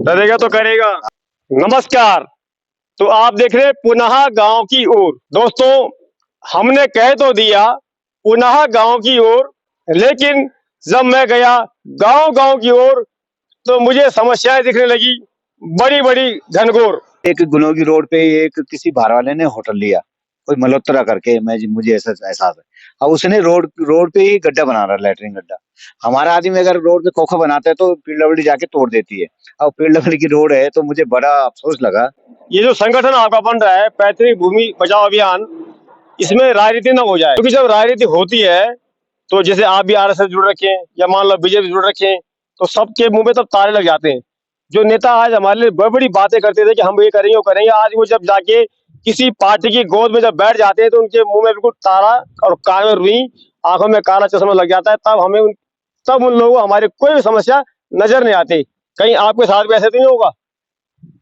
डरेगा तो करेगा। नमस्कार। तो आप देख रहे हैं पुनः गांव की ओर। दोस्तों, हमने कह तो दिया पुनः गांव की ओर, लेकिन जब मैं गया गांव गांव की ओर तो मुझे समस्याएं दिखने लगी, बड़ी बड़ी घनघोर। एक गुनोगी रोड पे एक किसी बाहर वाले ने होटल लिया, कोई मल्होत्रा करके, मैं मुझे ऐसा एहसास है। अब उसने रोड पे ही गड्ढा बना रहा, लैटरिन गड्ढा। हमारा आदमी अगर रोड पे खोखा बनाता है तो पीडब्ल्यूडी जाके तोड़ देती है। अब पीडब्ल्यूडी की रोड है तो मुझे बड़ा अफसोस लगा। ये जो संगठन आपका बन रहा है पैतृक भूमि बचाओ अभियान, इसमें राजनीति ना हो जाए, क्योंकि जब राजनीति होती है तो जैसे आप भी आरएसएस जुड़ रखे हैं या मान लो बीजेपी जुड़ रखे हैं, तो सबके मुंह में तब ताले लग जाते हैं। जो नेता आज हमारे लिए बड़ी बड़ी बातें करते थे कि हम ये करेंगे वो करेंगे, आज वो जब जाके किसी पार्टी की गोद में जब बैठ जाते हैं तो उनके मुंह में बिल्कुल ताला और कान में रुई, आंखों में काला चश्मा लग जाता है। तब उन लोगों को हमारी कोई भी समस्या नजर नहीं आती। कहीं आपके साथ भी ऐसे तो नहीं होगा?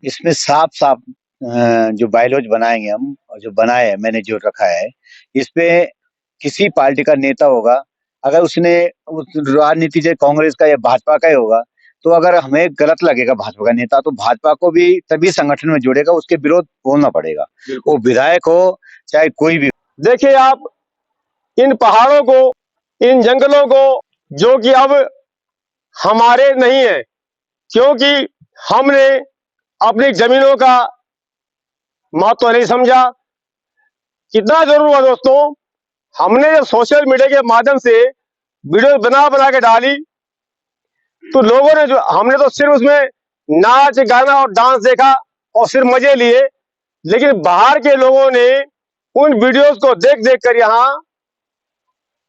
इसमें साफ साफ जो बायलॉज बनाएंगे हम, और जो बनाए है मैंने जो रखा है, इस पे किसी पार्टी का नेता होगा, अगर उसने उस राजनीति से कांग्रेस का या भाजपा का ही होगा, तो अगर हमें गलत लगेगा भाजपा का नेता, तो भाजपा को भी तभी संगठन में जोड़ेगा, उसके विरोध बोलना पड़ेगा, वो विधायक हो चाहे कोई भी। देखिए आप, इन पहाड़ों को, इन जंगलों को, जो कि अब हमारे नहीं है, क्योंकि हमने अपनी जमीनों का महत्व नहीं समझा। कितना जरूर हुआ दोस्तों, हमने जब सोशल मीडिया के माध्यम से वीडियो बना बना के डाली तो लोगों ने, जो हमने तो सिर्फ उसमें नाच गाना और डांस देखा और सिर्फ मजे लिए, लेकिन बाहर के लोगों ने उन वीडियोस को देख देख कर यहाँ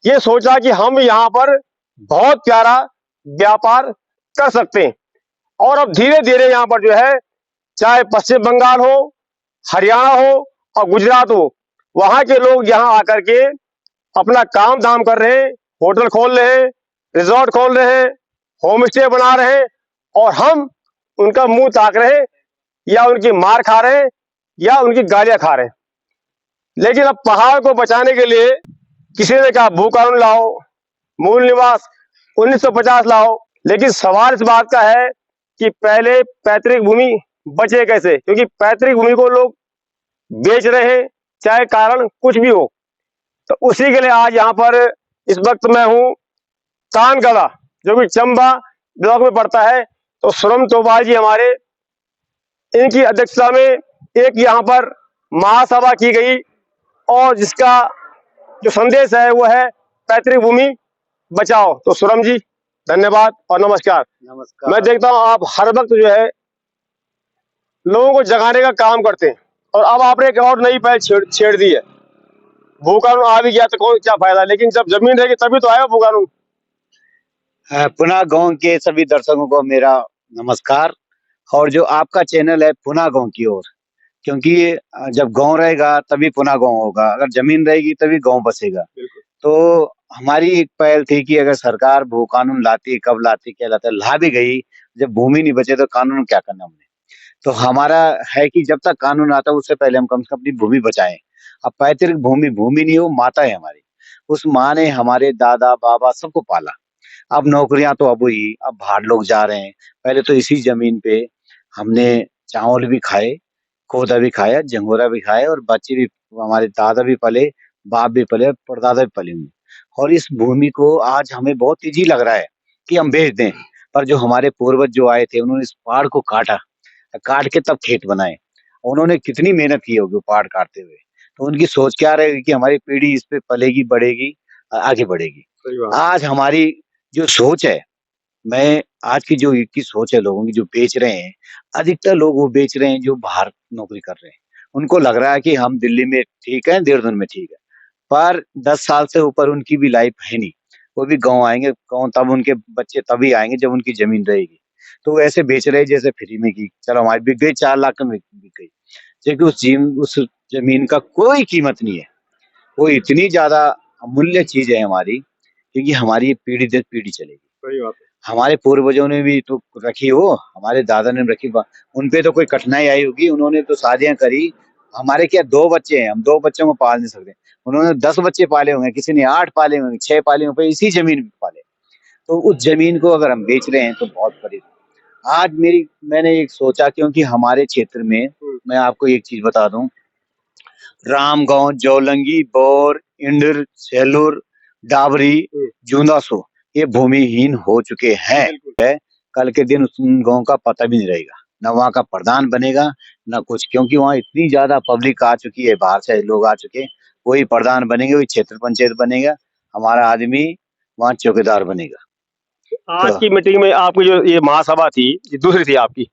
ये सोचा कि हम यहाँ पर बहुत प्यारा व्यापार कर सकते हैं। और अब धीरे धीरे यहाँ पर जो है, चाहे पश्चिम बंगाल हो, हरियाणा हो और गुजरात हो, वहां के लोग यहाँ आकर के अपना काम धाम कर रहे हैं, होटल खोल रहे हैं, रिजॉर्ट खोल रहे हैं, होम स्टे बना रहे हैं, और हम उनका मुंह ताक रहे हैं या उनकी मार खा रहे हैं या उनकी गालियां खा रहे हैं। लेकिन अब पहाड़ को बचाने के लिए किसी ने कहा भू कानून लाओ, मूल निवास 1950 लाओ, लेकिन सवाल इस बात का है कि पहले पैतृक भूमि बचे कैसे, क्योंकि पैतृक भूमि को लोग बेच रहे हैं, चाहे कारण कुछ भी हो। तो उसी के लिए आज यहाँ पर इस वक्त मैं हूँ तानगढ़ा, जो कि चंबा ब्लॉक में पड़ता है। तो सुरम तोबाल जी हमारे, इनकी अध्यक्षता में एक यहाँ पर महासभा की गई, और जिसका जो संदेश है वो है पैतृक भूमि बचाओ। तो सुरम जी, धन्यवाद और नमस्कार। नमस्कार। मैं देखता हूँ आप हर वक्त जो है लोगों को जगाने का काम करते हैं, और अब आपने एक और नई पहल छेड़ दी है। भू कानून आ भी गया तो कौन क्या फायदा, लेकिन जब जमीन रहेगी तभी तो आएगा भू कानून। पुनः गांव के सभी दर्शकों को मेरा नमस्कार। और जो आपका चैनल है पुनः गांव की ओर, क्योंकि जब गांव रहेगा तभी पुनः गांव होगा, अगर जमीन रहेगी तभी गांव बसेगा। तो हमारी एक पहल थी कि अगर सरकार भू कानून लाती, कब लाती, क्या लाती, ला भी गई, जब भूमि नहीं बचे तो कानून क्या करना हमने। तो हमारा है कि जब तक कानून आता है उससे पहले हम कम से कम अपनी भूमि बचाएं। अब पैतृक भूमि भूमि नहीं, वो माता है हमारी। उस माँ ने हमारे दादा बाबा सबको पाला। अब नौकरियां तो अब हुई, अब बाहर लोग जा रहे हैं। पहले तो इसी जमीन पे हमने चावल भी खाए, कोदा भी खाया, झंगोरा भी खाए, और बच्चे भी, हमारे दादा भी पले, बाप भी पले, परदादा भी पले हुए। और इस भूमि को आज हमें बहुत ईजी लग रहा है कि हम बेच दें, पर जो हमारे पूर्वज जो आए थे उन्होंने इस पहाड़ को काटा, काट के तब खेत बनाए। उन्होंने कितनी मेहनत की होगी पहाड़ काटते हुए। तो उनकी सोच क्या रहेगी कि हमारी पीढ़ी इस पे पलेगी, बढ़ेगी, आगे बढ़ेगी। आज हमारी जो सोच है, मैं आज की जो की सोच है लोगों की, जो बेच रहे हैं, अधिकतर लोग वो बेच रहे हैं जो बाहर नौकरी कर रहे हैं। उनको लग रहा है कि हम दिल्ली में ठीक है, देहरादून में ठीक है, पर 10 साल से ऊपर उनकी भी लाइफ है नहीं। वो भी गाँव आएंगे, गाँव तब उनके बच्चे तभी आएंगे जब उनकी जमीन रहेगी। तो वो ऐसे बेच रहे हैं जैसे फ्री में की, चलो हमारी बिक गई, 4 लाख में बिक गई, जबकि उस जमीन का कोई कीमत नहीं है। वो इतनी ज्यादा अमूल्य चीज है हमारी, क्योंकि हमारी पीढ़ी दर पीढ़ी चलेगी। सही बात है। हमारे पूर्वजों ने भी तो रखी हो, हमारे दादा ने रखी, उन पे तो कोई कठिनाई आई होगी, उन्होंने तो शादियां करी। हमारे क्या 2 बच्चे हैं, हम 2 बच्चों को पाल नहीं सकते, उन्होंने 10 बच्चे पाले होंगे, किसी ने 8 पाले होंगे, 6 पाले होंगे, इसी जमीन पे पाले। तो उस जमीन को अगर हम बेच रहे हैं तो बहुत बड़ी आज मैंने एक सोचा, क्योंकि हमारे क्षेत्र में मैं आपको एक चीज बता दूं, रामगांव, जौलंगी, बौर, इंडर, सेलूर, डाबरी, जूंदासो ये भूमिहीन हो चुके हैं। कल के दिन उन गांव का पता भी नहीं रहेगा, न वहाँ का प्रधान बनेगा न कुछ, क्योंकि वहाँ इतनी ज्यादा पब्लिक आ चुकी है, बाहर से लोग आ चुके हैं। वही प्रधान बनेंगे, वही क्षेत्र पंचायत बनेगा, हमारा आदमी वहाँ चौकीदार बनेगा। आज की मीटिंग में आपकी जो ये महासभा थी, ये दूसरी थी आपकी,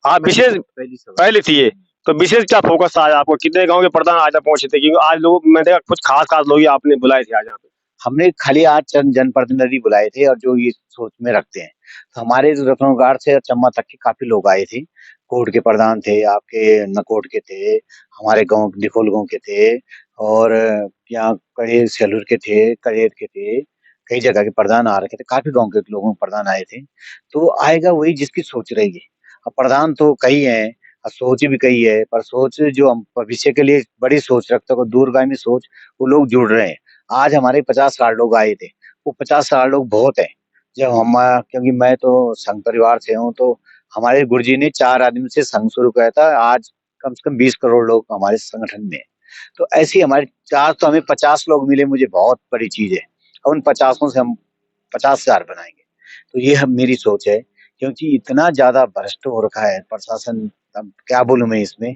आप विशेष पहली थी ये, तो विशेष क्या फोकस था आज आपको? कितने गांव के प्रधान आज तक पहुंचे थे? क्योंकि आज लोग मैं देखा कुछ खास खास लोग ही आपने बुलाए थे आज यहाँ पे। हमने खाली आज चंद जनप्रतिनिधि बुलाए थे, और जो ये सोच में रखते हैं। तो हमारे रत्नोगार से चम्बा तक के काफी लोग आए थे। कोर्ट के प्रधान थे, आपके नकोट के थे, हमारे गांव दिखोल गांव के थे, और यहाँ कड़े सेलूर के थे, कड़ेर के थे, कई जगह के प्रधान आ रखे थे, काफी गांव के लोगों के प्रधान आए थे। तो आएगा वही जिसकी सोच रहेगी। अब प्रधान तो कई है और सोच भी कई है, पर सोच जो हम भविष्य के लिए बड़ी सोच रखते हो, दूरगामी सोच, वो लोग जुड़ रहे हैं। आज हमारे 50-60 लोग आए थे, वो 50-60 लोग बहुत है। जब हम, क्योंकि मैं तो संघ परिवार से हूँ, तो हमारे गुरुजी ने 4 आदमी से संघ शुरू किया था। आज कम से कम 20 करोड़ लोग हमारे संगठन में हैं। तो ऐसे ही हमारे 4, तो हमें 50 लोग मिले, मुझे बहुत बड़ी चीज है। और उन 50 से हम 50,000 बनाएंगे। तो ये मेरी सोच है, क्योंकि इतना ज्यादा भ्रष्ट हो रखा है प्रशासन, अब क्या बोलूं मैं इसमें,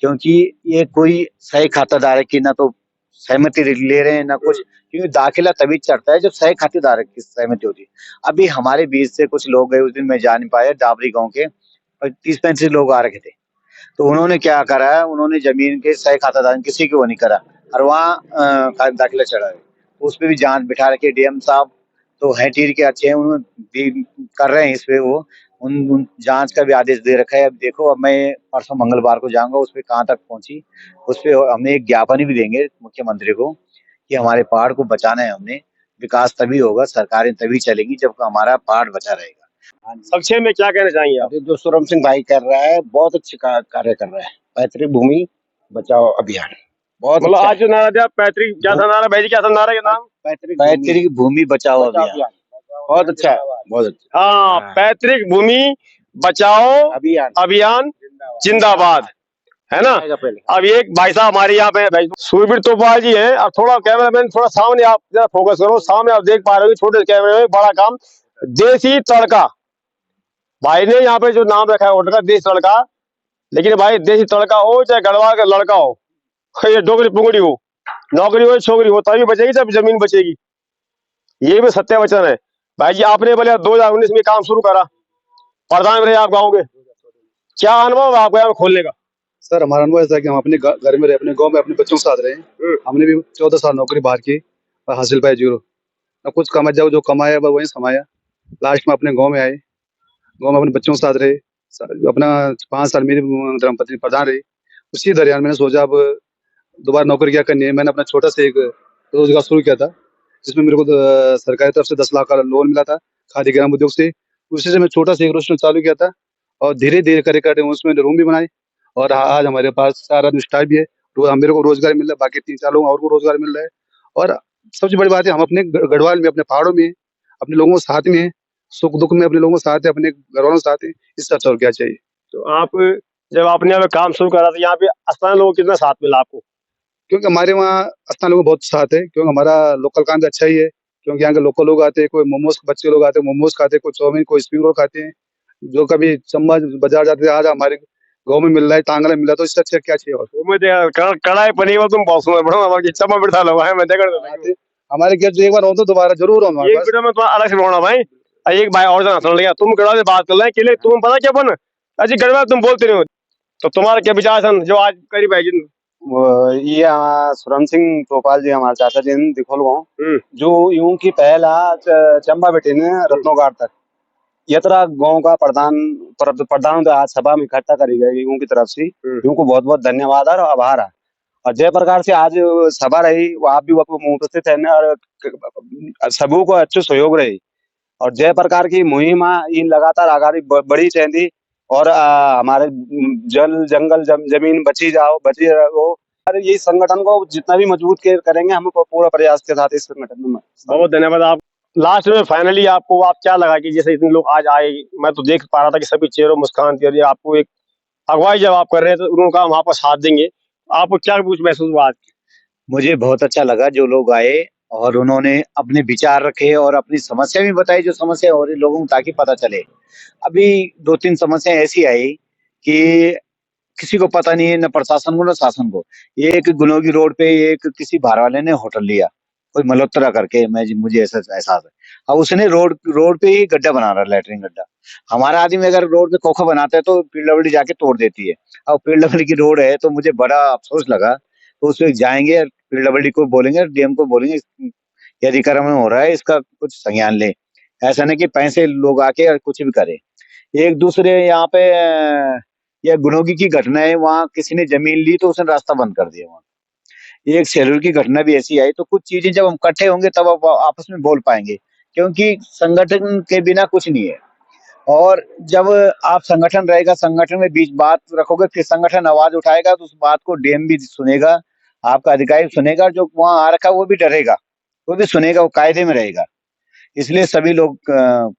क्योंकि ये कोई सही खाताधारक की ना तो सहमति ले रहे हैं ना कुछ, क्योंकि दाखिला तभी चढ़ता है जब सही खातेदारक की सहमति होती है। अभी हमारे बीच से कुछ लोग गए, उस दिन मैं जा नहीं पाया, डाबरी गांव के 30-35 लोग आ रखे थे। तो उन्होंने क्या करा, उन्होंने जमीन के सही खातादार किसी को वो नहीं करा, और वहाँ दाखिला चढ़ा है। उस पर भी जांच बिठा रखे डीएम साहब, तो है टीर के अच्छे हैं, उन्होंने कर रहे हैं इस पे, वो उन जांच का भी आदेश दे रखा है। अब देखो, अब मैं परसों मंगलवार को जाऊंगा, उस पे कहाँ तक पहुंची, उस पे हम एक ज्ञापन भी देंगे मुख्यमंत्री को कि हमारे पहाड़ को बचाना है हमने। विकास तभी होगा, सरकारें तभी चलेंगी जब हमारा पहाड़ बचा रहेगा। संक्षेप में क्या कहना चाहेंगे आप? जो सुरम सिंह भाई कर रहा है, बहुत अच्छे कार्य कर रहा है। पैतृक भूमि बचाओ अभियान बहुत मतलब अच्छा आज जो नारा दिया पैतृक, क्या था नारा भाई जी, क्या था नारा के नाम? पैतृक भूमि बचाओ अभियान। बहुत अच्छा है, बहुत अच्छा। हाँ, पैतृक भूमि बचाओ अभियान जिंदाबाद, है ना? अब एक भाई साहब हमारे यहाँ पे भाई सूरबीर तोपाल जी हैं। अब थोड़ा कैमरामैन थोड़ा सामने आप जरा फोकस करो, सामने आप देख पा रहे हो छोटे कैमरे में बड़ा काम, देसी तड़का भाई ने यहाँ पे जो नाम रखा है होटल का, देसी तड़का। लेकिन भाई देसी तड़का हो चाहे गढ़वाल का लड़का हो, ये डोगरी पुंगड़ी हो, नौकरी हो छोकरी हो, तभी बचेगी जब जमीन बचेगी। ये भी सत्य वचन है। भाई जी आपने बोले 2019 में काम शुरू करा, प्रधान रहे आप गाँव के, क्या अनुभव है आपको यहाँ खोलने का? सर हमारा अनुभव ऐसा है कि हम अपने घर में रहे, अपने गांव में अपने बच्चों के साथ रहे। हमने भी 14 साल नौकरी बाहर की और हासिल पाए 0। अब कुछ कमा जाओ, जो कमाया वह वहीं समाया। लास्ट में अपने गांव में आए, गांव में अपने बच्चों के साथ रहे। अपना 5 साल मेरी धर्मपत्नी प्रधान रही। उसी दरमियान मैंने सोचा अब दोबारा नौकरी क्या करनी है। मैंने अपना छोटा सा एक रोजगार शुरू किया था, जिसमें मेरे को सरकारी तरफ से 10 लाख का लोन मिला था खादी ग्राम उद्योग से। उसी से मैं छोटा सा एक रेस्टोरेंट चालू किया था, और धीरे धीरे करके उसमें रूम भी बनाए। और आज हमारे पास 4 आदमी स्टाफ भी है, मेरे को रोजगार मिल रहा है, बाकी 3-4 लोग और को रोजगार मिल रहा है। और सबसे बड़ी बात है, हम अपने गढ़वाल में, अपने पहाड़ों में, अपने लोगों के साथ में है, सुख दुख में अपने लोगों के साथ है, अपने घर वालों के साथ है। इससे अच्छा और क्या चाहिए। तो आप जब आपने यहाँ पे काम शुरू करा तो यहाँ पे स्थानीय लोगों को कितना साथ मिला आपको? क्योंकि हमारे वहाँ स्थानीय लोगों को बहुत साथ है, क्योंकि हमारा लोकल काम भी अच्छा ही है। क्योंकि यहाँ के लोकल लोग आते हैं, कोई मोमोज बच्चे लोग आते हैं, मोमोज खाते हैं, कोई चाउमीन, कोई स्प्रिंग रोल खाते हैं। जो कभी चम्बा बाजार जाते हैं, आज हमारे गाँव में मिल रहा है, टांगला मिल रहा है, तो इससे अच्छा क्या चाहिए। और कढ़ाई पनीर तुम बहुत सुंदर बड़ा हमारे चम्बा बिठा लो है, मैं देखा हमारे घर एक बार हो तो दोबारा जरूर हो। एक वीडियो में थोड़ा अलग से बनाना भाई। एक भाई और जना सुन लिया, तुम गढ़वाल से बात कर रहे हैं, तुम पता क्या बन अजी गढ़वाल तुम बोलते नहीं हो, तो तुम्हारा क्या विचार सन जो आज करीब है जी? ये सुरम सिंह तोपाल जी हमारे चाचा जी दिखोल गाँव, जो यूं की पहला चंबा बेटे ने रत्नोगार तक यतरा गांव का प्रधान आज सभा में इकट्ठा करी गई यूं की तरफ से। यूं को बहुत बहुत धन्यवाद और आभार है। और जय प्रकार से आज सभा रही, वो आप भी उपस्थित है और सबों को अच्छे सहयोग रही। और जय प्रकार की मुहिम इन लगातार आगामी बढ़ी चाहिए, और हमारे जल जंगल जमीन बची रहो। और ये संगठन को जितना भी मजबूत करेंगे, हम पूरा प्रयास के साथ इस संगठन में। बहुत धन्यवाद आप। लास्ट में फाइनली आपको आप क्या लगा कि जैसे इतने लोग आज आए, मैं तो देख पा रहा था कि सभी चेहरों मुस्कान थी और ये आपको एक अगुवाई जब आप कर रहे हैं तो उन्होंने कहा हम आपका साथ देंगे, आपको क्या कुछ महसूस हुआ आज? मुझे बहुत अच्छा लगा जो लोग आए और उन्होंने अपने विचार रखे और अपनी समस्या भी बताई, जो समस्या हो रही लोगों को, ताकि पता चले। अभी 2-3 समस्या ऐसी आई कि किसी को पता नहीं है, न प्रशासन को न शासन को। एक गुनोगी रोड पे एक किसी बाहर वाले ने होटल लिया, कोई मल्होत्रा करके, मुझे ऐसा एहसास है। अब उसने रोड रोड पे ही गड्ढा बना रहा है, लैट्रिन गड्ढा। हमारा आदमी अगर रोड पे खोखा बनाता है तो पीडब्ल्यूडी जाके तोड़ देती है। अब पीडब्ल्यूडी की रोड है तो मुझे बड़ा अफसोस लगा। तो उसमें जाएंगे, पीडब्ल्यूडी को बोलेंगे, डीएम को बोलेंगे, ये अतिक्रमण हो रहा है, इसका कुछ संज्ञान ले। ऐसा नहीं कि पैसे लोग आके और कुछ भी करे। एक दूसरे यहाँ पे ये गुनोगी की घटना है, वहाँ किसी ने जमीन ली तो उसने रास्ता बंद कर दिया वहाँ। एक सेलूर की घटना भी ऐसी आई। तो कुछ चीजें जब हम इकट्ठे होंगे तब आप आपस में बोल पाएंगे, क्योंकि संगठन के बिना कुछ नहीं है। और जब आप संगठन रहेगा, संगठन में बीच बात रखोगे, फिर संगठन आवाज उठाएगा तो उस बात को डीएम भी सुनेगा, आपका अधिकारी सुनेगा, जो वहां आ रखा वो भी डरेगा, वो भी सुनेगा, वो कायदे में रहेगा। इसलिए सभी लोग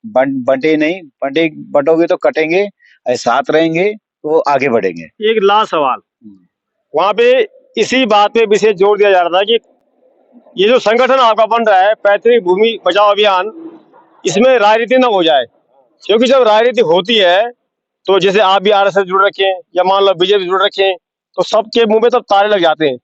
बंटे नहीं, बंटोगे तो कटेंगे, साथ रहेंगे तो आगे बढ़ेंगे। एक लास्ट सवाल, वहां पे इसी बात पे विशेष जोर दिया जा रहा था कि ये जो संगठन आपका बन रहा है पैतृक भूमि बचाओ अभियान, इसमें राजनीति न हो जाए, क्योंकि जब राजनीति होती है तो जैसे आप भी आरएसएस जुड़ रखे हैं या मान लो बीजेपी जुड़ रखे हैं, तो सबके मुंह में तब ताले लग जाते हैं।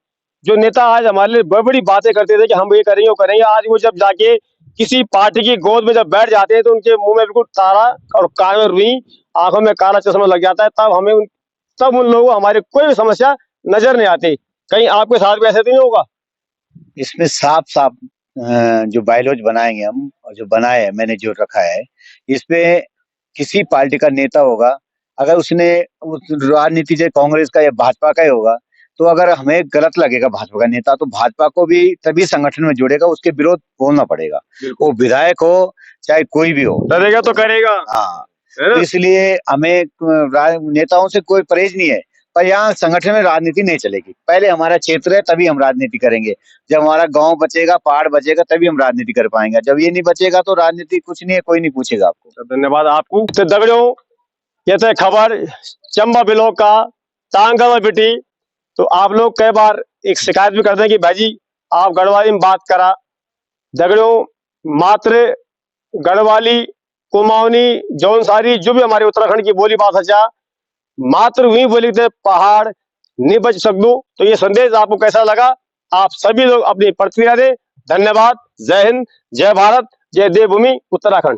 जो नेता आज हमारे लिए बड़ी बड़ी बातें करते थे कि हम ये करेंगे वो करेंगे, आज वो जब जाके किसी पार्टी की गोद में जब बैठ जाते हैं तो उनके मुंह में बिल्कुल ताला और कान में रुई, आंखों में काला चश्मा लग जाता है। तब उन लोगों को हमारी कोई भी समस्या नजर नहीं आती। कहीं आपके साथ भी ऐसे तो नहीं होगा? इसमें साफ साफ जो बायलॉज बनाएंगे हम, और जो बनाए है मैंने जो रखा है, इसपे किसी पार्टी का नेता होगा, अगर उसने उस राजनीति से कांग्रेस का या भाजपा का ही होगा, तो अगर हमें गलत लगेगा भाजपा का नेता, तो भाजपा को भी तभी संगठन में जोड़ेगा, उसके विरोध बोलना पड़ेगा। वो विधायक हो चाहे कोई भी हो, डरेगा तो करेगा। हाँ। है ना? तो इसलिए हमें नेताओं से कोई परहेज नहीं है, पर यहाँ संगठन में राजनीति नहीं चलेगी। पहले हमारा क्षेत्र है तभी हम राजनीति करेंगे, जब हमारा गांव बचेगा, पहाड़ बचेगा, तभी हम राजनीति कर पाएंगे। जब ये नहीं बचेगा तो राजनीति कुछ नहीं है, कोई नहीं पूछेगा आपको। तो धन्यवाद आपको। तो दगड़ों, ये तो खबर चंबा ब्लॉक का तांगा बेटी। तो आप लोग कई बार एक शिकायत भी करते हैं कि भाई जी आप गढ़वाली में बात करा। दगड़ों, मात्र गढ़वाली, कुमाऊनी, जौनसारी, जो भी हमारे उत्तराखंड की बोली भाषा चा, मात्र वही बोली थे पहाड़ नहीं बच सकदू। तो ये संदेश आपको कैसा लगा? आप सभी लोग अपनी प्रतिक्रिया दें। धन्यवाद। जय हिंद, जय भारत, जय देवभूमि उत्तराखंड।